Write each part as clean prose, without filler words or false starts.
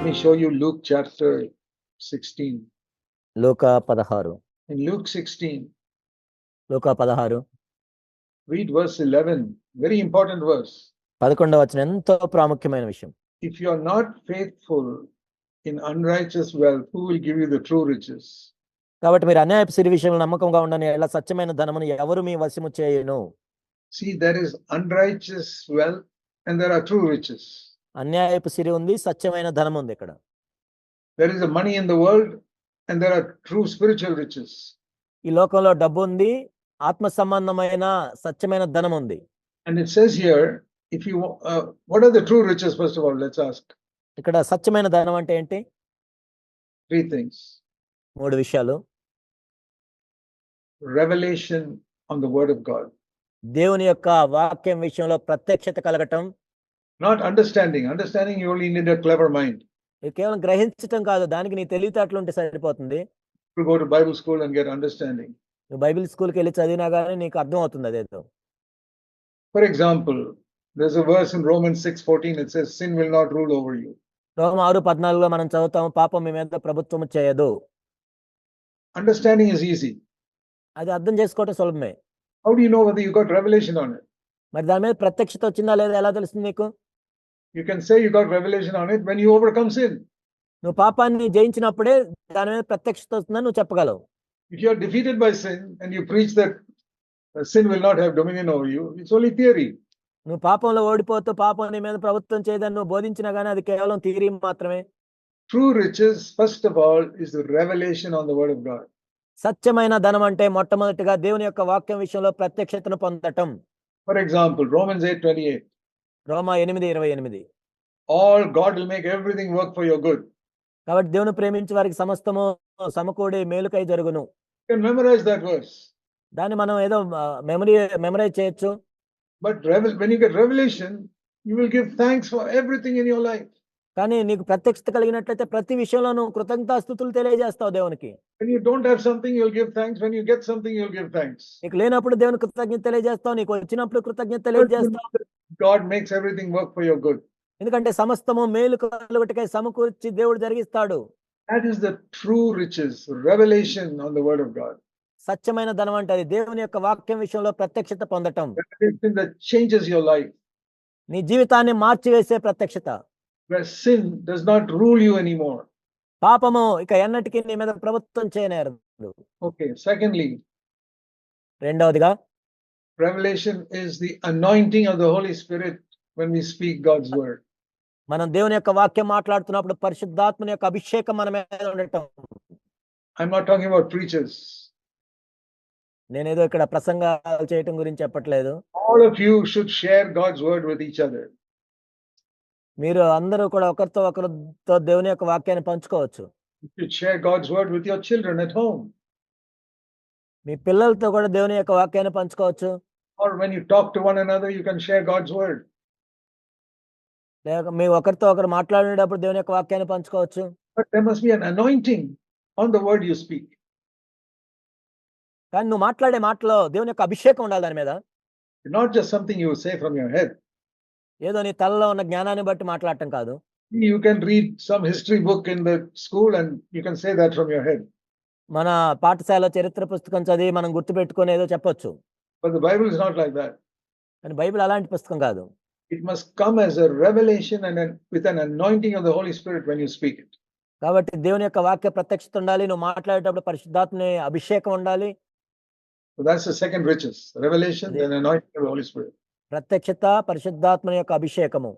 me show you Luke chapter 16. Luka 16 In Luke 16, Luka 16 read verse 11. Very important verse. 11వ వచనం ఎంతో ప్రాముఖ్యమైన విషయం. If you are not faithful in unrighteous wealth, who will give you the true riches? కాబట్టి మీరు అన్యాయపు సిరి విషయంలో నమ్మకంగా ఉండని ఎలా సత్యమైన ధనమును ఎవరు మీ వశము చేయును. See, there is unrighteous wealth and there are true riches. అన్యాయపు సిరి ఉంది, సత్యమైన ధనం ఉంది. ఇక్కడ There is a money in the world and there are true spiritual riches. ఈ లోకంలో డబ్బు ఉంది, ఆత్మ సంబంధమైన సత్యమైన ధనం ఉంది. And it says here, if you what are the true riches? First of all, let's ask. ఇక్కడ సత్యమైన ధనం అంటే ఏంటి? 3 things. 3 విషయాలు. Revelation on the word of God. దేవుని యొక్క వాక్యం విషయంలో ప్రత్యక్షత కలగటం. Not understanding. Understanding, you only need a clever mind. ఇది కేవలం గ్రహించటం కాదు, దానికి నీ తెలివితేటలు ఉంటే సరిపోతుంది. You go to Bible school and get understanding. నువ్వు బైబిల్ స్కూల్కి వెళ్ళి చదివినా కానీ నీకు అర్థం అవుతుంది అదేదో. For example, there's a verse in Romans 6:14. It says, sin will not rule over you. రోమా 6:14 మనం చదువుతాము, పాపం మీ మీద ప్రభుత్వం చేయదు. Understanding is easy. అది అర్థం చేసుకోవటం సులభమే. How do you know whether you got revelation on it? మరి దాని మీద ప్రత్యక్షత వచ్చిందా లేదా ఎలా తెలుస్తుంది నీకు? You can say you got revelation on it when you overcome sin. నువ్వు పాపాన్ని జయించినప్పుడే దాని మీద ప్రత్యక్షత వస్తుందని నువ్వు చెప్పగలవు. If you are defeated by sin and you preach that sin will not have dominion over you, it's only theory. నువ్వు పాపంలో ఓడిపోతూ పాపం నీ మీద ప్రభుత్వం చేయదని నువ్వు బోధించినా కానీ అది కేవలం థియరీ మాత్రమే. True riches, first of all, is the revelation on the word of God. సత్యమైన ధనం అంటే మొట్టమొదటిగా దేవుని యొక్క వాక్యం విషయంలో ప్రత్యక్షతను పొందటం. For example, Romans 8:28. Roma 8:28. All God will make everything work for your good. కాబట్టి దేవుని ప్రేమించే వారికి సమస్తము సమకూడి మేలుకై జరుగును. You can memorize that verse. దాన్ని మనం ఏదో మెమరైజ్ చేయొచ్చు. But when you get revelation, you will give thanks for everything in your life. కానీ నీకు ప్రత్యక్షత కలిగినట్లయితే ప్రతి విషయంలోనూ కృతజ్ఞతాస్తుతులు తెలియజేస్తావు దేవునికి. When you don't have something, you'll give thanks. When you get something, you'll give thanks. నీకు లేనప్పుడు దేవునికి కృతజ్ఞత తెలియజేస్తావు, నీకు వచ్చినప్పుడు కృతజ్ఞత తెలియజేస్తావు. God makes everything work for your good. ఎందుకంటే సమస్తము మేలు కలుగుటకై సమకూర్చి దేవుడు జరిగిస్తాడు. That is the true riches, revelation on the word of God. సత్యమైన ధనం అంటే అది దేవుని యొక్క వాక్యం విషయంలో ప్రత్యక్షత పొందటం. Revelation that changes your life. నీ జీవితాన్ని మార్చివేసే ప్రత్యక్షత. Where sin does not rule you anymore. పాపము ఇక ఎన్నటికీ నీ మీద ప్రభుత్వం చేయనేరదు. Okay, secondly, రెండవదిగా revelation is the anointing of the Holy Spirit when we speak God's word. మనం దేవుని యొక్క వాక్యం మాట్లాడుతున్నప్పుడు పరిశుద్ధాత్మని యొక్క అభిషేకం మన మీద ఉండటం. I'm not talking about preachers. నేనేదో ఇక్కడ ప్రసంగాలు చేయటం గురించి చెప్పట్లేదు. All of you should share God's word with each other. మీరు అందరూ కూడా ఒకరితో ఒకరితో దేవుని యొక్క వాక్యాన్ని పంచుకోవచ్చు. You should share God's word with your children at home. మీ పిల్లలతో కూడా దేవుని యొక్క వాక్యాన్ని పంచుకోవచ్చు. Or when you talk to one another, you can share God's word. లేక మీ ఒకరితో ఒకరు మాట్లాడేటప్పుడు దేవుని యొక్క వాక్యాన్ని పంచుకోవచ్చు. But there must be an anointing on the word you speak. కానీ నువ్వు మాట్లాడే మాటలో దేవుని యొక్క అభిషేకం ఉండాలి దాని మీద. Not just something you say from your head. ఏదో నీ తలలో ఉన్న జ్ఞానాన్ని బట్టి మాట్లాడటం కాదు. You can read some history book in the school and you can say that from your head. మన పాఠశాల చరిత్ర పుస్తకం చదివి మనం గుర్తుపెట్టుకొని ఏదో చెప్పొచ్చు. But the Bible is not like that. కానీ బైబిల్ అలాంటి పుస్తకం కాదు. It must come as a revelation and with an anointing of the Holy Spirit when you speak it. కాబట్టి దేవుని యొక్క వాక్య ప్రత్యక్షత ఉండాలి. నువ్వు మాట్లాడేటప్పుడు పరిశుద్ధాత్మని అభిషేకం ఉండాలి. So that's the second riches, revelation and anointing of the Holy Spirit. ప్రత్యక్షత, పరిశుద్ధాత్మని యొక్క అభిషేకము.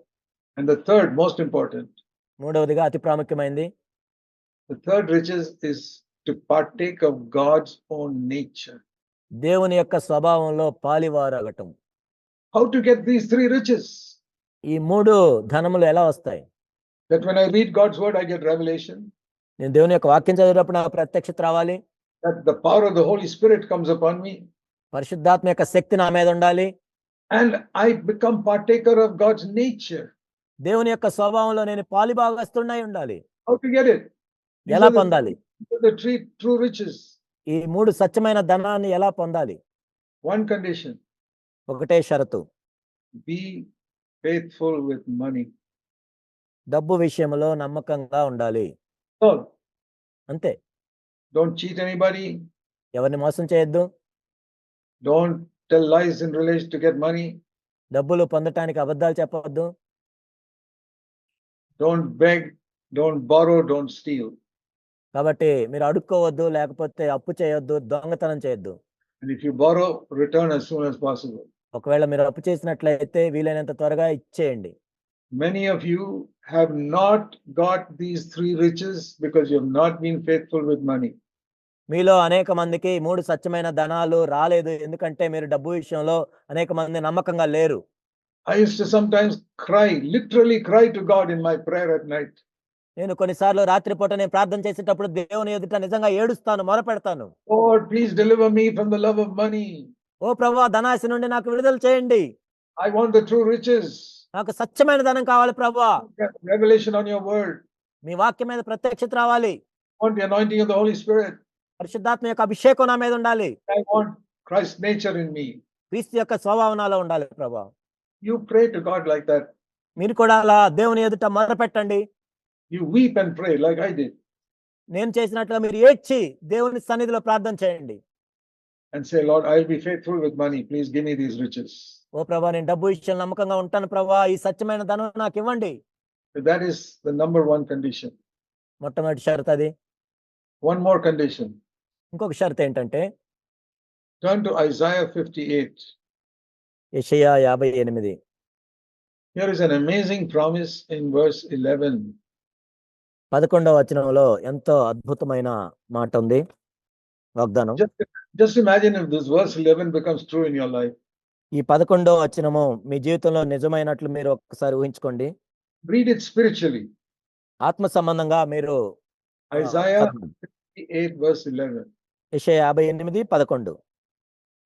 And the third most important. మూడవదిగా అతి ప్రాముఖ్యమైనది. The third riches is to partake of God's own nature. దేవుని యొక్క స్వభావంలో పాలివారగటం. How to get these 3 riches? ఈ 3 ధనములు ఎలా వస్తాయి? That when I read God's word, I get revelation. నేను దేవుని యొక్క వాక్యం చదివేటప్పుడు నాకు ప్రత్యక్షత రావాలి. That the power of the Holy Spirit comes upon me. పరిశుద్ధాత్మ యొక్క శక్తి నా మీద ఉండాలి. And I become partaker of God's nature. దేవుని యొక్క స్వభావంలో నేను పాలిభాగస్తుడై ఉండాలి. How to get it? ఎలా పొందాలి? The 3 true riches. ఈ 3 సత్యమైన ధనాన్ని ఎలా పొందాలి? One condition. ఒకటే షరతు. Be faithful with money. డబ్బు విషయంలో నమ్మకంగా ఉండాలి. So, అంతే. don't cheat anybody. ఎవరిని మోసం చేయొద్దు. Don't tell lies in relation to get money. డబ్బులు పొందటానికి అబద్ధాలు చెప్పవద్దు. Don't beg, don't borrow, don't steal. కాబట్టి మీరు అడుక్కోవద్దు, లేకపోతే అప్పు చేయొద్దు, దొంగతనం చేయొద్దు. And if you borrow, return as soon as possible. ఒకవేళ మీరు అప్పు చేసినట్లయితే వీలైనంత త్వరగా ఇచ్చేయండి. Many of you have not got these three riches because you have not been faithful with money. మీలో అనేక మందికి 3 సత్యమైన ధనాలు రాలేదు. ఎందుకంటే మీరు డబ్బు విషయంలో అనేక మంది నమ్మకంగా లేరు. I used to sometimes cry, literally cry to God in my prayer at night. నేను కొన్నిసార్లు రాత్రిపూట నేను ప్రార్థన చేసేటప్పుడు దేవుని ఎదుట నిజంగా ఏడుస్తాను, మొరపెడతాను. Lord, please deliver me from the love of money. ఓ ప్రభువా, ధనాశ నుండి నాకు విడుదల చేయండి. I want the true riches. నాకు సత్యమైన ధనం కావాలి ప్రభువా. Revelation on your word. మీ వాక్యం మీద ప్రత్యక్షత రావాలి. I want the anointing of the Holy Spirit. పరిశుద్ధాత్మ యొక్క అభిషేకం నా మీద ఉండాలి. I want Christ's nature in me. క్రీస్తు యొక్క స్వభావం నాలో ఉండాలి ప్రభువా. You pray to God like that. మీరు కూడా అలా దేవుని ఎదుట మొరపెట్టండి. You weep and pray like I did. నేను చేసినట్లుగా మీరు ఏడ్చి దేవుని సన్నిధిలో ప్రార్థన చేయండి. And say, Lord, I'll be faithful with money. Please give me these riches. ఓ ప్రభువా, నేను డబ్బు విషయంలో నమ్మకంగా ఉంటాను ప్రభువా, ఈ సత్యమైన ధనం నాకు ఇవ్వండి. That is the number one condition. మొట్టమొదటి షరతు అది. One more condition. ఇంకొక షరతు ఏంటంటే Turn to Isaiah 58. యెషయా 58. Here is an amazing promise in verse 11. 11వ వచనంలో ఎంతో అద్భుతమైన మాట ఉంది, వాగ్దానం. Just imagine if this verse 11 becomes true in your life. ఈ 11వ వచనము మీ జీవితంలో నిజమైనట్లు మీరు ఒక్కసారి ఊహించుకోండి. Read it spiritually. ఆత్మ సంబంధంగా మీరు Isaiah 58 verse 11. యెషయా 58, 11.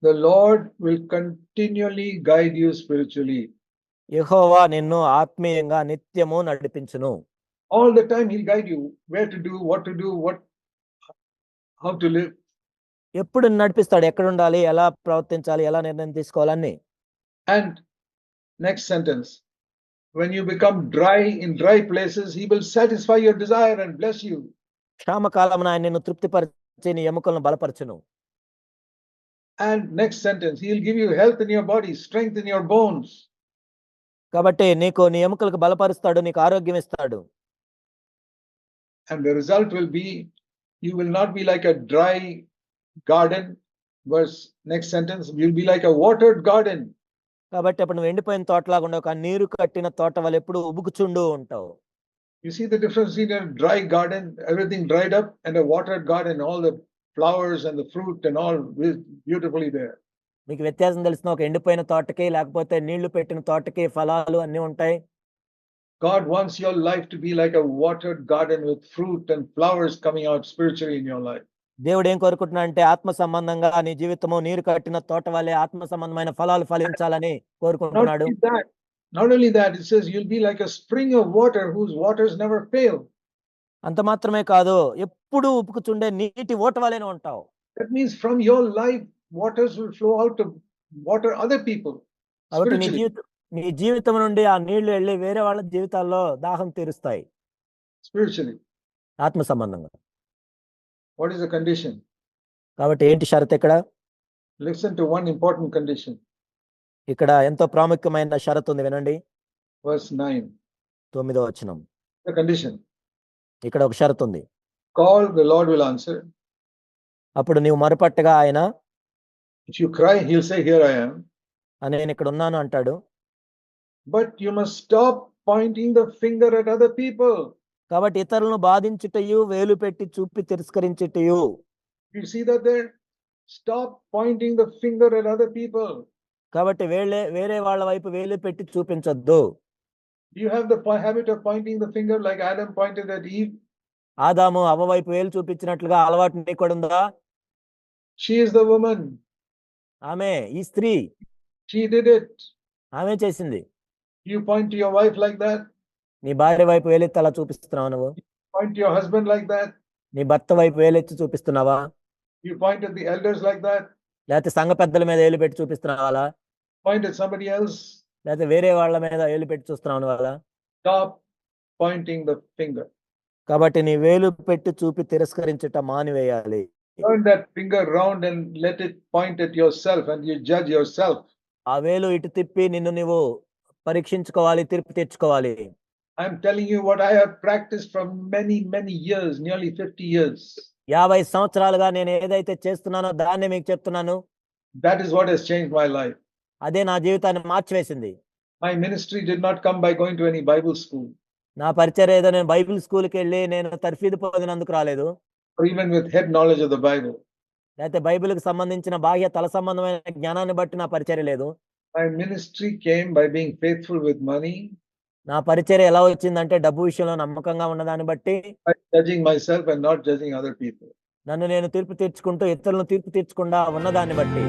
The Lord will continually guide you spiritually. యెహోవా నిన్ను ఆత్మీయంగా నిత్యము నడిపించును. All the time he'll guide you where to do, how to live. ఎప్పుడు నడిపిస్తాడు, ఎక్కడ ఉండాలి, ఎలా ప్రవర్తించాలి, ఎలా నిర్ణయం తీసుకోవాలని. And next sentence, when you become dry in dry places, he will satisfy your desire and bless you. క్షామకాలమున ఆయన నిన్ను తృప్తిపరిచి నీ ఎముకలను బలపరచును. And next sentence, he'll give you health in your body, strength in your bones. కాబట్టి నీకు నీ ఎముకలకు బలపరుస్తాడు, నీకు ఆరోగ్యం ఇస్తాడు. And the result will be, you will not be like a dry garden. Next sentence, you'll be like a watered garden. కాబట్టి అప్పుడు నువ్వు ఎండిపోయిన తోటలాగా ఉండవు, కానీ నీరు కట్టిన తోట వల్ల ఎప్పుడు ఉబుకుచుండు ఉంటావు. You see the difference between a dry garden, everything dried up, and a watered garden, all the flowers and the fruit and all beautifully there. మీకు వ్యత్యాసం తెలిసిన ఒక ఎండిపోయిన తోటకి లేకపోతే నీళ్లు పెట్టిన తోటకి ఫలాలు అన్నీ ఉంటాయి. God wants your life to be like a watered garden with fruit and flowers coming out spiritually in your life. దేవుడు ఏం కోరుకుంటున్నా అంటే ఆత్మ సంబంధంగా నీ జీవితము నీరు కట్టిన తోట వల్లే ఆత్మ సంబంధమైన ఫలాలు ఫలించాలని కోరుకుంటున్నాడు. Not only that, it says you'll be like a spring of water whose waters never fail. అంత మాత్రమే కాదు, ఎప్పుడు ఉపుకుచుండే నీటి ఓట వలెనే ఉంటావు. That means from your life, waters will flow out to water other people. కాబట్టి నీ జీవితం నుండి ఆ నీళ్లు వెళ్ళి వేరే వాళ్ళ జీవితాల్లో దాహం తీరుస్తాయి. Spiritually. ఆత్మ సంబంధంగా. What is the condition? కాబట్టి ఏంటి షరతు ఇక్కడ? Listen to one important condition. ఇక్కడ ఎంతో ప్రాముఖ్యమైన షరతు ఉంది, వినండి. Verse 9. 9వ వచనం. The condition. ఇక్కడ ఒక షరతు ఉంది. Call, the Lord will answer. అప్పుడు నీవు మొరపెట్టగా ఆయన, if you cry, he'll say, here I am. నేను ఇక్కడ ఉన్నాను అంటాడు. But you must stop pointing the finger at other people. కాబట్టి ఇతరులను బాధించుటయు, వేలు పెట్టి చూపి తిరస్కరించుటయు. You see that there? Stop pointing the finger at other people. కాబట్టి వేరే వాళ్ళ వైపు వేలు పెట్టి చూపించొద్దు. You have the habit of pointing the finger like Adam pointed at Eve. ఆదాము అవ్వ వైపు వేలు చూపించినట్లుగా అలవాటు నీకు కూడా ఉందా? She is the woman. ఆమె ఈ స్త్రీ. She did it. ఆమె చేసింది. You point to your wife like that. నీ భార్య వైపు వేలెత్తి అలా చూపిస్తున్నావు నువ్వు. Point to your husband like that. నీ భర్త వైపు వేలెత్తి చూపిస్తున్నావా? You point at the elders like that. లేకపోతే సంఘ పెద్దల మీద వేలు పెట్టి చూపిస్తున్నావా అలా? Point at somebody else. లేకపోతే వేరే వాళ్ళ మీద వేలు పెట్టి చూస్తున్నావు అలా? Stop pointing the finger. కాబట్టి నీ వేలు పెట్టి చూపి తిరస్కరించుట మానివేయాలి. Turn that finger round and let it point at yourself and you judge yourself. ఆ వేలు ఇటు తిప్పి నిన్ను నీవు పరీక్షించుకోవాలి, తీర్పు తెచ్చుకోవాలి. I'm telling you what I have practiced for many, many years, nearly 50 years. 50 సంవత్సరాలుగా నేను ఏదైతే చేస్తున్నానో దాన్నే మీకు చెప్తున్నాను. That is what has changed my life. అదే నా జీవితాన్ని మార్చివేసింది. My ministry did not come by going to any Bible school నా పరిచర్య ఏదో నేను బైబిల్ స్కూల్కి వెళ్ళి నేను తర్ఫీదు పొందినందుకు రాలేదు. or even with head knowledge of the Bible. లేకపోతే బైబిల్కి సంబంధించిన బాహ్య తల సంబంధమైన జ్ఞానాన్ని బట్టి నా పరిచర్య లేదు. My ministry came by being faithful with money, నా పరిచర్య ఎలా వచ్చిందంటే డబ్బు విషయంలో నమ్మకంగా ఉన్నదాన్ని బట్టి, by judging myself and not judging other people. నన్ను నేను తీర్పు తీర్చుకుంటూ ఇతరులను తీర్పు తీర్చకుండా ఉన్నదాన్ని బట్టి.